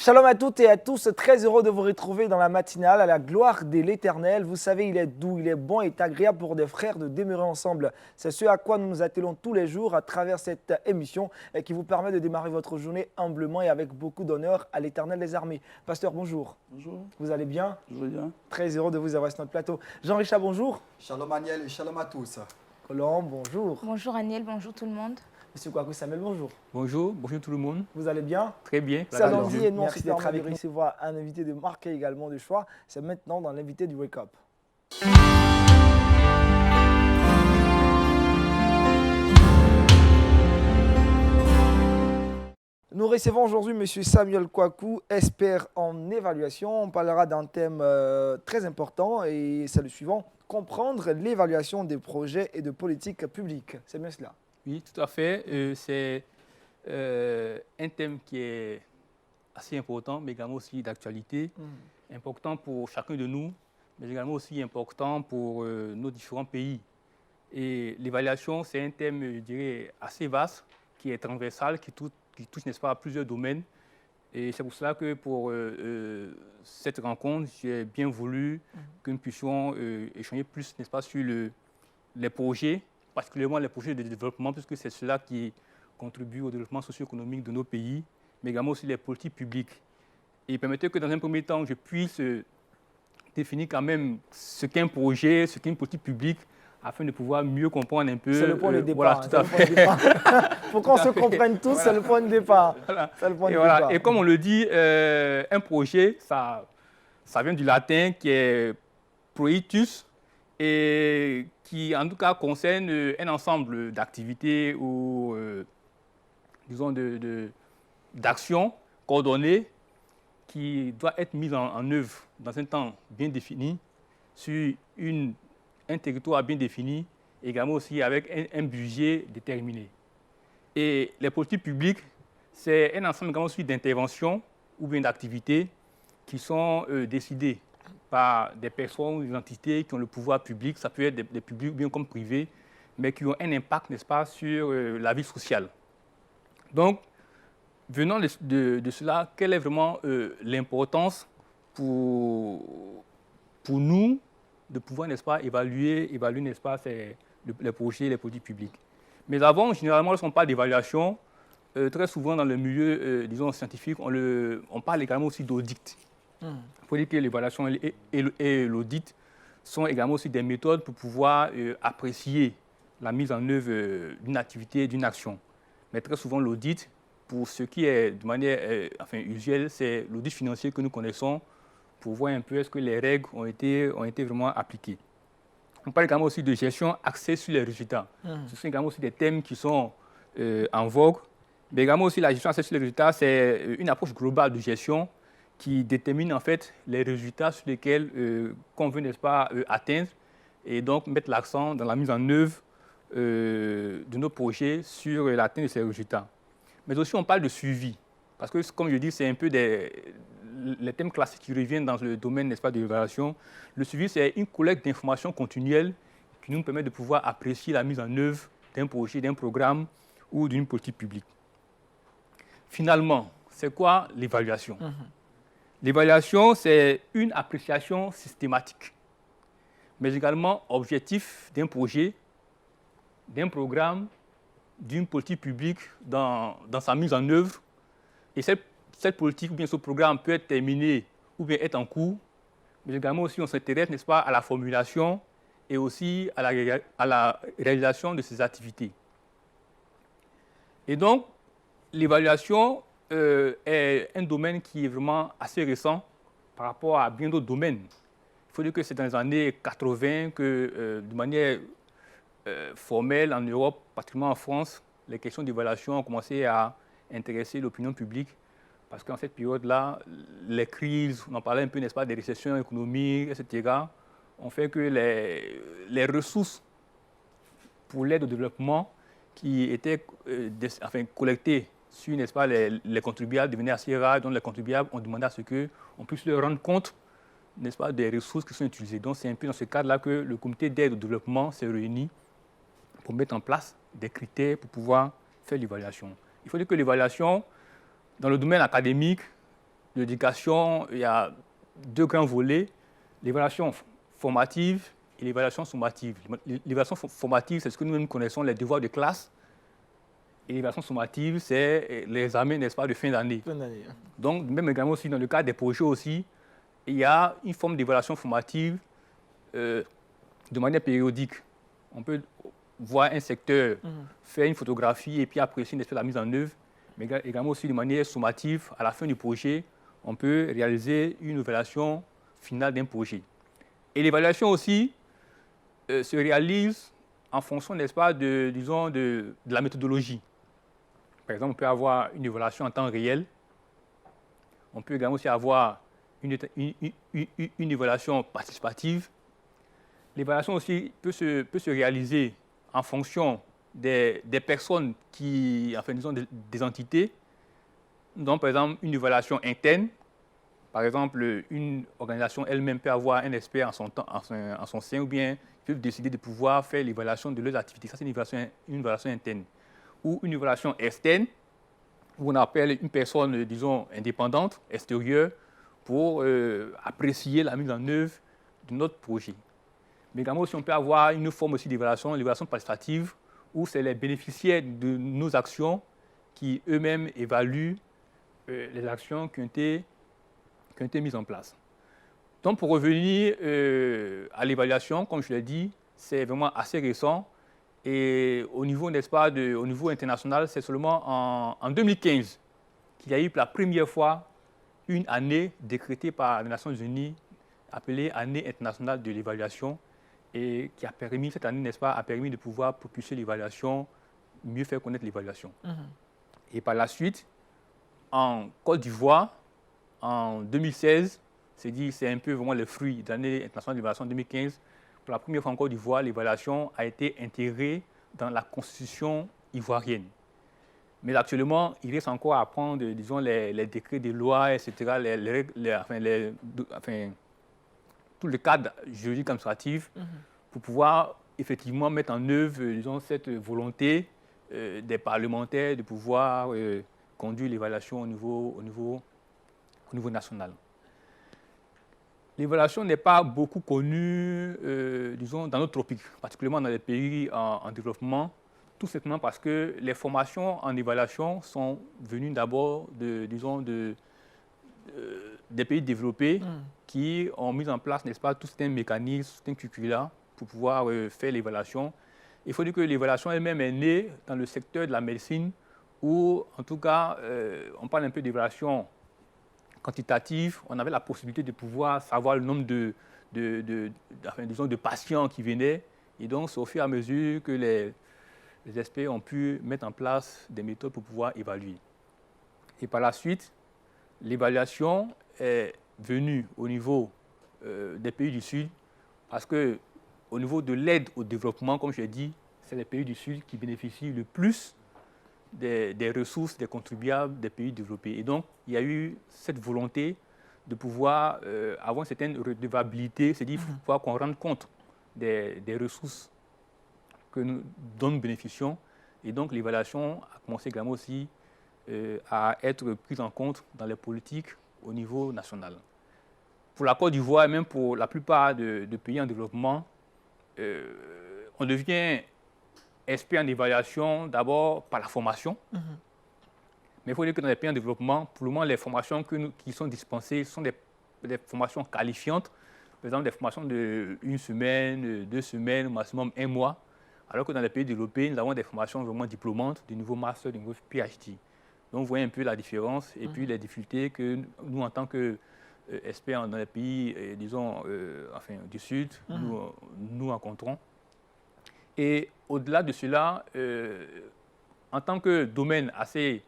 Shalom à toutes et à tous, très heureux de vous retrouver dans la matinale à la gloire de l'Éternel. Vous savez, il est doux, il est bon et agréable pour des frères de demeurer ensemble. C'est ce à quoi nous nous attelons tous les jours à travers cette émission qui vous permet de démarrer votre journée humblement et avec beaucoup d'honneur à l'Éternel des armées. Pasteur, bonjour. Bonjour. Vous allez bien? Je vais bien. Très heureux de vous avoir sur notre plateau. Jean-Richard, bonjour. Shalom Aniel et shalom à tous. Colombe, bonjour. Bonjour Aniel, bonjour tout le monde. Monsieur Kouakou Samuel, bonjour. Bonjour, bonjour tout le monde. Vous allez bien? Très bien. C'est lundi et nous merci d'être avec nous. Recevoir un invité de marque et également de choix. C'est maintenant dans l'invité du Wake Up. Nous recevons aujourd'hui M. Samuel Kouakou, expert en évaluation. On parlera d'un thème très important et c'est le suivant, comprendre l'évaluation des projets et de politiques publiques. C'est bien cela? Oui, tout à fait. C'est un thème qui est assez important, mais également aussi d'actualité, important pour chacun de nous, mais également aussi important pour nos différents pays. Et l'évaluation, c'est un thème, je dirais, assez vaste, qui est transversal, qui touche, n'est-ce pas, à plusieurs domaines. Et c'est pour cela que pour cette rencontre, j'ai bien voulu que nous puissions échanger plus, n'est-ce pas, sur les projets, particulièrement les projets de développement, puisque c'est cela qui contribue au développement socio-économique de nos pays, mais également aussi les politiques publiques. Et permettez que dans un premier temps, je puisse définir quand même ce qu'est un projet, ce qu'est une politique publique, afin de pouvoir mieux comprendre un peu. C'est le point de départ. Voilà, tout à fait. Il faut qu'on se comprenne tous, c'est le point de départ. Voilà. C'est le point de Voilà. départ. Et comme on le dit, un projet, ça vient du latin qui est proitus, et qui en tout cas concerne un ensemble d'activités ou disons d'actions coordonnées qui doivent être mises en œuvre dans un temps bien défini, sur un territoire bien défini, également aussi avec un budget déterminé. Et les politiques publiques, c'est un ensemble également aussi d'interventions ou bien d'activités qui sont décidées par des personnes ou des entités qui ont le pouvoir public, ça peut être des publics bien comme privés, mais qui ont un impact, n'est-ce pas, sur la vie sociale. Donc, venant de cela, quelle est vraiment l'importance pour nous de pouvoir, n'est-ce pas, évaluer, n'est-ce pas, les projets, les politiques publiques. Mais avant, généralement, lorsqu'on parle d'évaluation, très souvent dans le milieu, disons, scientifique, on parle également aussi d'audit. Il faut dire que l'évaluation et l'audit sont également aussi des méthodes pour pouvoir apprécier la mise en œuvre d'une activité, d'une action. Mais très souvent, l'audit, pour ce qui est de manière usuelle, c'est l'audit financier que nous connaissons pour voir un peu est-ce que les règles ont été vraiment appliquées. On parle également aussi de gestion axée sur les résultats. Ce sont également aussi des thèmes qui sont en vogue. Mais également aussi la gestion axée sur les résultats, c'est une approche globale de gestion qui détermine en fait les résultats sur lesquels qu'on veut, n'est-ce pas, atteindre, et donc mettre l'accent dans la mise en œuvre de nos projets sur l'atteinte de ces résultats. Mais aussi on parle de suivi, parce que comme je dis, c'est un peu les thèmes classiques qui reviennent dans le domaine, n'est-ce pas, de l'évaluation. Le suivi, c'est une collecte d'informations continuelles qui nous permet de pouvoir apprécier la mise en œuvre d'un projet, d'un programme ou d'une politique publique. Finalement, c'est quoi l'évaluation? L'évaluation, c'est une appréciation systématique, mais également objectif d'un projet, d'un programme, d'une politique publique dans sa mise en œuvre. Et cette politique ou bien ce programme peut être terminé ou bien être en cours, mais également aussi on s'intéresse, n'est-ce pas, à la formulation et aussi à la réalisation de ces activités. Et donc, l'évaluation est un domaine qui est vraiment assez récent par rapport à bien d'autres domaines. Il faut dire que c'est dans les années 80 que, de manière formelle en Europe, particulièrement en France, les questions d'évaluation ont commencé à intéresser l'opinion publique parce qu'en cette période-là, les crises, on en parlait un peu, n'est-ce pas, des récessions économiques, etc., ont fait que les ressources pour l'aide au développement qui étaient collectées sur, n'est-ce pas, les contribuables devenaient assez rares, donc les contribuables ont demandé à ce qu'on puisse leur rendre compte, n'est-ce pas, des ressources qui sont utilisées. Donc c'est un peu dans ce cadre-là que le comité d'aide au développement s'est réuni pour mettre en place des critères pour pouvoir faire l'évaluation. Il faut dire que l'évaluation, dans le domaine académique, l'éducation, il y a deux grands volets, l'évaluation formative et l'évaluation summative. L'évaluation formative, c'est ce que nous connaissons, les devoirs de classe. Et l'évaluation summative, c'est les examens, n'est-ce pas, de fin d'année. Donc, même également aussi, dans le cadre des projets aussi, il y a une forme d'évaluation formative de manière périodique. On peut voir un secteur, faire une photographie et puis apprécier une espèce de la mise en œuvre, mais également aussi de manière summative, à la fin du projet, on peut réaliser une évaluation finale d'un projet. Et l'évaluation aussi se réalise en fonction, n'est-ce pas, disons, de la méthodologie. Par exemple, on peut avoir une évaluation en temps réel. On peut également aussi avoir une évaluation participative. L'évaluation aussi peut se réaliser en fonction des personnes qui, enfin, disons, des entités. Donc, par exemple, une évaluation interne. Par exemple, une organisation elle-même peut avoir un expert en son sein, ou bien peuvent décider de pouvoir faire l'évaluation de leurs activités. Ça, c'est une évaluation interne. Ou une évaluation externe, où on appelle une personne, disons, indépendante, extérieure, pour apprécier la mise en œuvre de notre projet. Mais également aussi, on peut avoir une forme aussi d'évaluation, l'évaluation participative, où c'est les bénéficiaires de nos actions qui eux-mêmes évaluent les actions qui ont été mises en place. Donc, pour revenir à l'évaluation, comme je l'ai dit, c'est vraiment assez récent. Et au niveau, n'est-ce pas, au niveau international, c'est seulement en 2015 qu'il y a eu pour la première fois une année décrétée par les Nations Unies, appelée Année internationale de l'évaluation, et qui a permis, cette année, n'est-ce pas, a permis de pouvoir propulser l'évaluation, mieux faire connaître l'évaluation. Et par la suite, en Côte d'Ivoire, en 2016, c'est un peu vraiment le fruit de l'année internationale de l'évaluation 2015. Pour la première fois en Côte d'Ivoire, l'évaluation a été intégrée dans la constitution ivoirienne. Mais actuellement, il reste encore à prendre, disons, les décrets des lois, etc., tout le cadre juridique administratif pour pouvoir effectivement mettre en œuvre, disons, cette volonté des parlementaires de pouvoir conduire l'évaluation au niveau national. L'évaluation n'est pas beaucoup connue, disons, dans notre tropique, particulièrement dans les pays en développement, tout simplement parce que les formations en évaluation sont venues d'abord des pays développés qui ont mis en place, n'est-ce pas, tout un mécanisme, tout un curricula pour pouvoir faire l'évaluation. Il faut dire que l'évaluation elle-même est née dans le secteur de la médecine où, en tout cas, on parle un peu d'évaluation quantitative. On avait la possibilité de pouvoir savoir le nombre de patients qui venaient. Et donc, c'est au fur et à mesure que les experts ont pu mettre en place des méthodes pour pouvoir évaluer. Et par la suite, l'évaluation est venue au niveau des pays du Sud parce qu'au niveau de l'aide au développement, comme je l'ai dit, c'est les pays du Sud qui bénéficient le plus des ressources des contribuables des pays développés. Et donc, il y a eu cette volonté de pouvoir avoir une certaine redevabilité, c'est-à-dire qu'il faut qu'on rende compte des ressources dont nous bénéficions. Et donc, l'évaluation a commencé également aussi à être prise en compte dans les politiques au niveau national. Pour la Côte d'Ivoire et même pour la plupart de pays en développement, on devient expert en évaluation d'abord par la formation. Mais il faut dire que dans les pays en développement, pour le moment, les formations qui sont dispensées sont des formations qualifiantes. Par exemple, des formations de 1 semaine, 2 semaines, au maximum 1 mois. Alors que dans les pays développés, nous avons des formations vraiment diplômantes, du niveau master, du niveau PhD. Donc, vous voyez un peu la différence et puis les difficultés que nous, en tant qu'experts dans les pays, disons, du Sud, nous rencontrons. Et au-delà de cela, en tant que domaine assez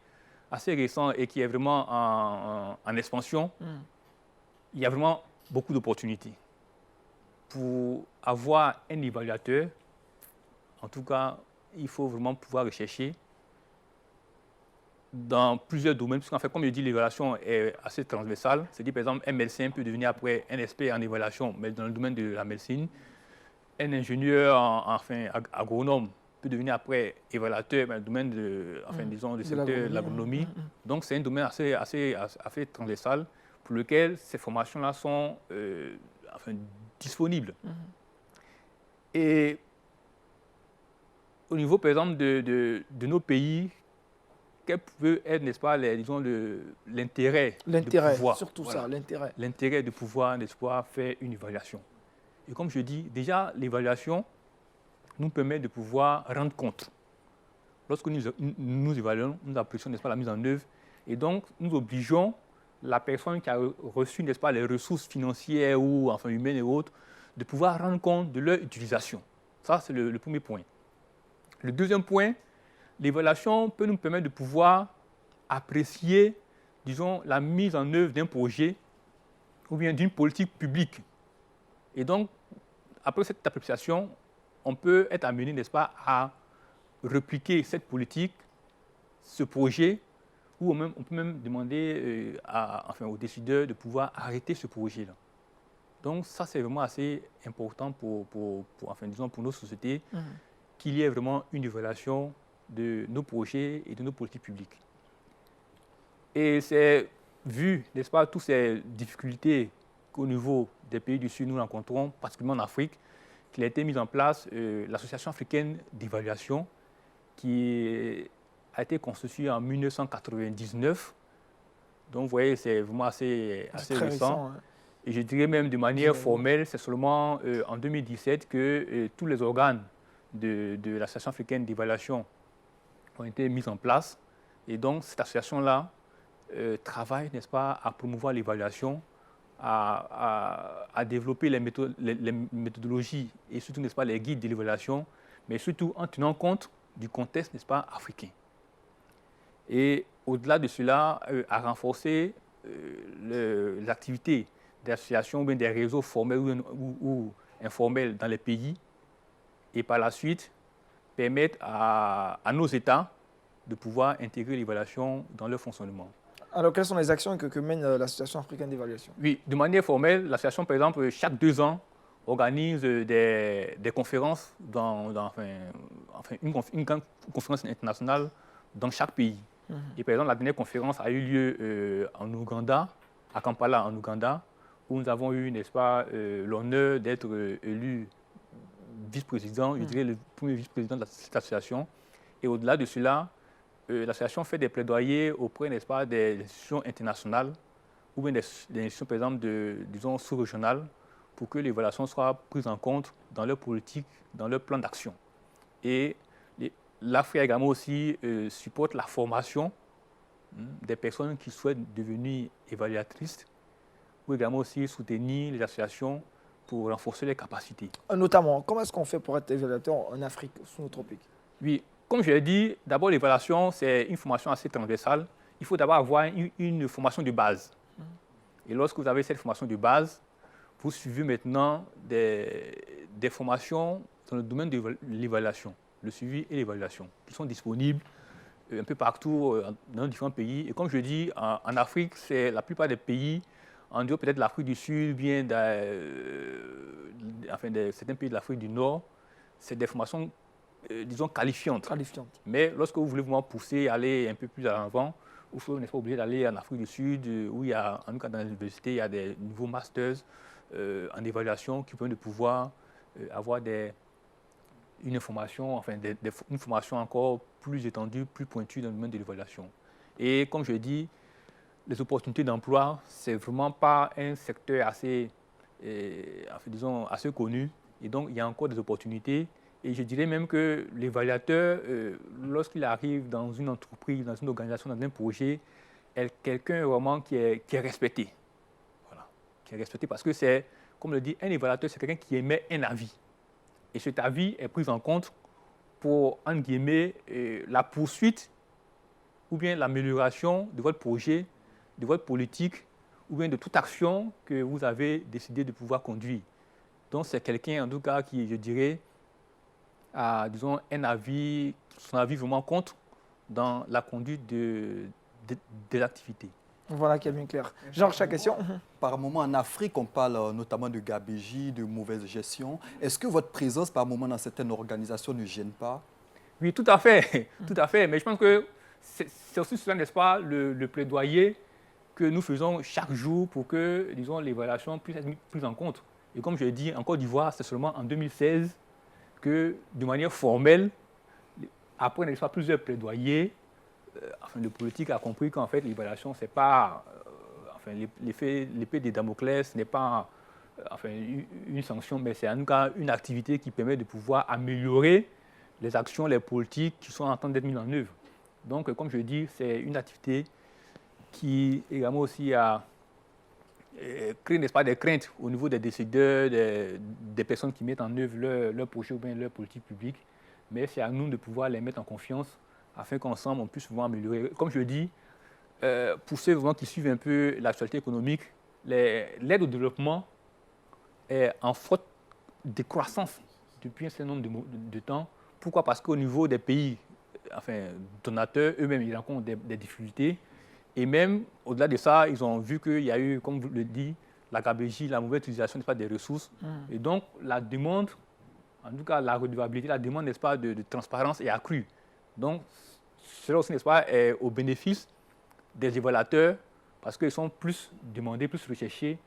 récent et qui est vraiment en expansion, il y a vraiment beaucoup d'opportunités. Pour avoir un évaluateur, en tout cas, il faut vraiment pouvoir rechercher dans plusieurs domaines, parce qu'en fait, comme je dis, l'évaluation est assez transversale. C'est-à-dire, par exemple, un médecin peut devenir après un expert en évaluation, mais dans le domaine de la médecine. Un ingénieur, agronome, peut devenir après évaluateur dans le domaine de, enfin, disons, du secteur de l'agronomie. Donc, c'est un domaine assez transversal pour lequel ces formations-là sont enfin, disponibles. Et au niveau, par exemple, de nos pays, quel peut être, n'est-ce pas, disons, l'intérêt de pouvoir, surtout voilà, ça, l'intérêt. L'intérêt de pouvoir, n'est-ce pas, faire une évaluation. Et comme je dis, déjà, l'évaluation nous permet de pouvoir rendre compte. Lorsque nous évaluons, nous apprécions, n'est-ce pas, la mise en œuvre. Et donc, nous obligeons la personne qui a reçu, n'est-ce pas, les ressources financières ou enfin, humaines et autres, de pouvoir rendre compte de leur utilisation. Ça, c'est le premier point. Le deuxième point, l'évaluation peut nous permettre de pouvoir apprécier, disons, la mise en œuvre d'un projet ou bien d'une politique publique. Et donc, après cette appréciation, on peut être amené, n'est-ce pas, à répliquer cette politique, ce projet, ou on peut même demander enfin, aux décideurs de pouvoir arrêter ce projet-là. Donc ça, c'est vraiment assez important enfin, disons, pour nos sociétés, qu'il y ait vraiment une évaluation de nos projets et de nos politiques publiques. Et c'est vu, n'est-ce pas, toutes ces difficultés qu'au niveau des pays du Sud nous rencontrons, particulièrement en Afrique, qu'il a été mis en place l'Association africaine d'évaluation, qui a été constituée en 1999. Donc, vous voyez, c'est vraiment assez récent. Hein. Et je dirais même de manière formelle, c'est seulement en 2017 que tous les organes de l'Association africaine d'évaluation ont été mis en place. Et donc, cette association-là travaille, n'est-ce pas, à promouvoir l'évaluation, à développer les méthodologies et surtout, n'est-ce pas, les guides de l'évaluation, mais surtout en tenant compte du contexte, n'est-ce pas, africain. Et au-delà de cela, à renforcer l'activité des associations ou bien des réseaux formels ou informels dans les pays et par la suite permettre à nos États de pouvoir intégrer l'évaluation dans leur fonctionnement. Alors, quelles sont les actions que mène l'Association africaine d'évaluation? Oui, de manière formelle, l'association, par exemple, chaque 2 ans, organise des conférences, une conférence internationale dans chaque pays. Et par exemple, la dernière conférence a eu lieu en Ouganda, à Kampala, en Ouganda, où nous avons eu, n'est-ce pas, l'honneur d'être élu vice-président, je dirais le premier vice-président de cette association. Et au-delà de cela, l'association fait des plaidoyers auprès, n'est-ce pas, des institutions internationales ou bien des institutions, par exemple, disons, sous-régionales, pour que l'évaluation soit prise en compte dans leur politique, dans leur plan d'action. Et l'Afrique également aussi supporte la formation des personnes qui souhaitent devenir évaluatrices, ou également aussi soutenir les associations pour renforcer les capacités. Notamment, comment est-ce qu'on fait pour être évaluateur en Afrique, sous nos tropiques? Oui, comme je l'ai dit, d'abord l'évaluation, c'est une formation assez transversale. Il faut d'abord avoir une formation de base. Et lorsque vous avez cette formation de base, vous suivez maintenant des formations dans le domaine de l'évaluation, le suivi et l'évaluation, qui sont disponibles un peu partout dans différents pays. Et comme je dis, en Afrique, c'est la plupart des pays, en dehors peut-être de l'Afrique du Sud, bien certains pays de l'Afrique du Nord, c'est des formations, disons, qualifiantes. Mais lorsque vous voulez vraiment pousser, aller un peu plus à l'avant, vous n'êtes pas obligé d'aller en Afrique du Sud, où il y a, en tout cas dans l'université, il y a des nouveaux masters en évaluation qui permettent de pouvoir avoir une formation encore plus étendue, plus pointue dans le domaine de l'évaluation. Et comme je dis, les opportunités d'emploi, c'est vraiment pas un secteur assez connu. Et donc, il y a encore des opportunités. Et je dirais même que l'évaluateur, lorsqu'il arrive dans une entreprise, dans une organisation, dans un projet, est quelqu'un vraiment qui est respecté. Voilà. Qui est respecté parce que c'est, comme le dit, un évaluateur, c'est quelqu'un qui émet un avis. Et cet avis est pris en compte pour, entre guillemets, la poursuite ou bien l'amélioration de votre projet, de votre politique ou bien de toute action que vous avez décidé de pouvoir conduire. Donc, c'est quelqu'un, en tout cas, qui, je dirais, a, disons, son avis vraiment compte dans la conduite des activités. Voilà qui est bien clair. Georges, chaque question. Par moment, en Afrique, on parle notamment de gabegie, de mauvaise gestion. Est-ce que votre présence, par moment, dans certaines organisations ne gêne pas? Oui, tout à fait, tout à fait. Mais je pense que c'est aussi cela, n'est-ce pas, le plaidoyer que nous faisons chaque jour pour que, disons, l'évaluation puisse être prise en compte. Et comme je l'ai dit, en Côte d'Ivoire, c'est seulement en 2016 que, de manière formelle, après, n'est-ce pas, plusieurs plaidoyers, enfin, le politique a compris qu'en fait, l'évaluation, c'est pas, enfin, l'épée de Damoclès n'est pas, enfin, une sanction, mais c'est en tout cas une activité qui permet de pouvoir améliorer les actions, les politiques qui sont en train d'être mises en œuvre. Donc, comme je dis, c'est une activité qui également aussi a créé, n'est-ce pas, des craintes au niveau des décideurs, des personnes qui mettent en œuvre leur projet ou bien leur politique publique. Mais c'est à nous de pouvoir les mettre en confiance afin qu'ensemble, on puisse vraiment améliorer. Comme je le dis, pour ceux vraiment qui suivent un peu l'actualité économique, l'aide au développement est en forte décroissance depuis un certain nombre de temps. Pourquoi? Parce qu'au niveau des pays, enfin, donateurs, eux-mêmes, ils rencontrent des difficultés. Et même, au-delà de ça, ils ont vu qu'il y a eu, comme vous le dites, la gabegie, la mauvaise utilisation, n'est-ce pas, des ressources. Et donc, la demande, en tout cas la redevabilité, la demande, n'est-ce pas, de transparence est accrue. Donc, cela aussi, n'est-ce pas, est au bénéfice des évaluateurs parce qu'ils sont plus demandés, plus recherchés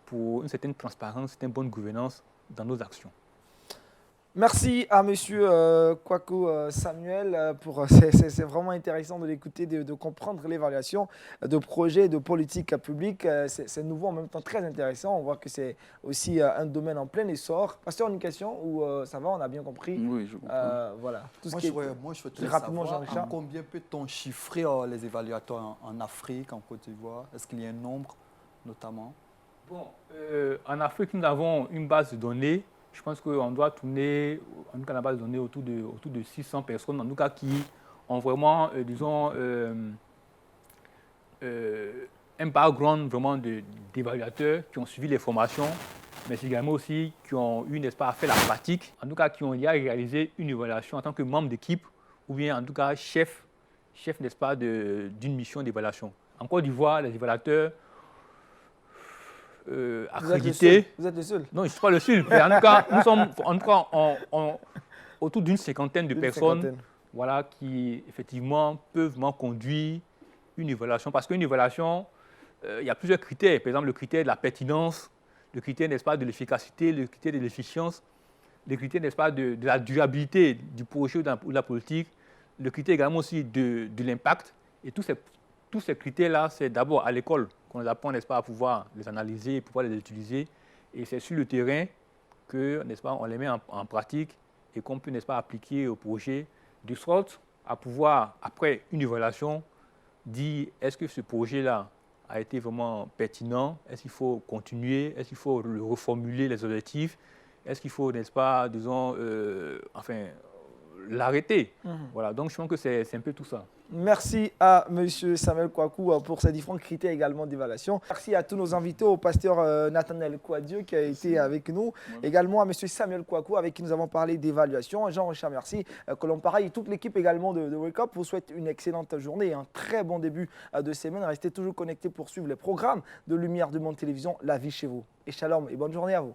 pour une certaine transparence, une certaine bonne gouvernance dans nos actions. Merci à Monsieur Kwaku Samuel. C'est vraiment intéressant de l'écouter, de comprendre l'évaluation de projets, de politiques publiques. C'est nouveau, en même temps très intéressant. On voit que c'est aussi un domaine en plein essor. Pasteur, une question ou ça va, on a bien compris? Oui, je comprends. Voilà. Tout Moi, ce qui moi, je souhaiterais rapidement, savoir Jean-Richard. à combien peut-on chiffrer les évaluateurs en Afrique, en Côte d'Ivoire? Est-ce qu'il y a un nombre, notamment? Bon, en Afrique, nous avons une base de données. Je pense qu'on doit tourner, en tout cas, la base de données autour de 600 personnes, en tout cas, qui ont vraiment, disons, un background vraiment d'évaluateurs, qui ont suivi les formations, mais également aussi qui ont eu, n'est-ce pas, fait la pratique, en tout cas, qui ont déjà réalisé une évaluation en tant que membre d'équipe, ou bien, en tout cas, chef n'est-ce pas, d'une mission d'évaluation. En Côte d'Ivoire, les évaluateurs accrédités. Vous êtes le seul? Non, je ne suis pas le seul. Mais en tout cas, nous sommes en tout cas, autour d'une cinquantaine de personnes voilà, qui, effectivement, peuvent vraiment conduire une évaluation. Parce qu'une évaluation, il y a plusieurs critères. Par exemple, le critère de la pertinence, le critère, n'est-ce pas, de l'efficacité, le critère de l'efficience, le critère, n'est-ce pas, de la durabilité du projet ou de la politique, le critère également aussi de l'impact. Et tous ces critères-là, c'est d'abord à l'école qu'on les apprend, n'est-ce pas, à pouvoir les analyser, pouvoir les utiliser. Et c'est sur le terrain que, n'est-ce pas, on les met en pratique et qu'on peut, n'est-ce pas, appliquer au projet, de sorte à pouvoir, après une évaluation, dire est-ce que ce projet-là a été vraiment pertinent, est-ce qu'il faut continuer, est-ce qu'il faut reformuler les objectifs, est-ce qu'il faut, n'est-ce pas, disons, enfin, l'arrêter. Voilà, donc je pense que c'est un peu tout ça. Merci à M. Samuel Kwaku pour ces différents critères également d'évaluation. Merci à tous nos invités, au pasteur Nathanaël Kouadieu qui a été avec nous. Également à M. Samuel Kwaku avec qui nous avons parlé d'évaluation. Jean-Richard, merci. Colombe pareil et toute l'équipe également de Wake Up vous souhaite une excellente journée et un très bon début de semaine. Restez toujours connectés pour suivre les programmes de Lumière de Monde Télévision, La vie chez vous. Et shalom et bonne journée à vous.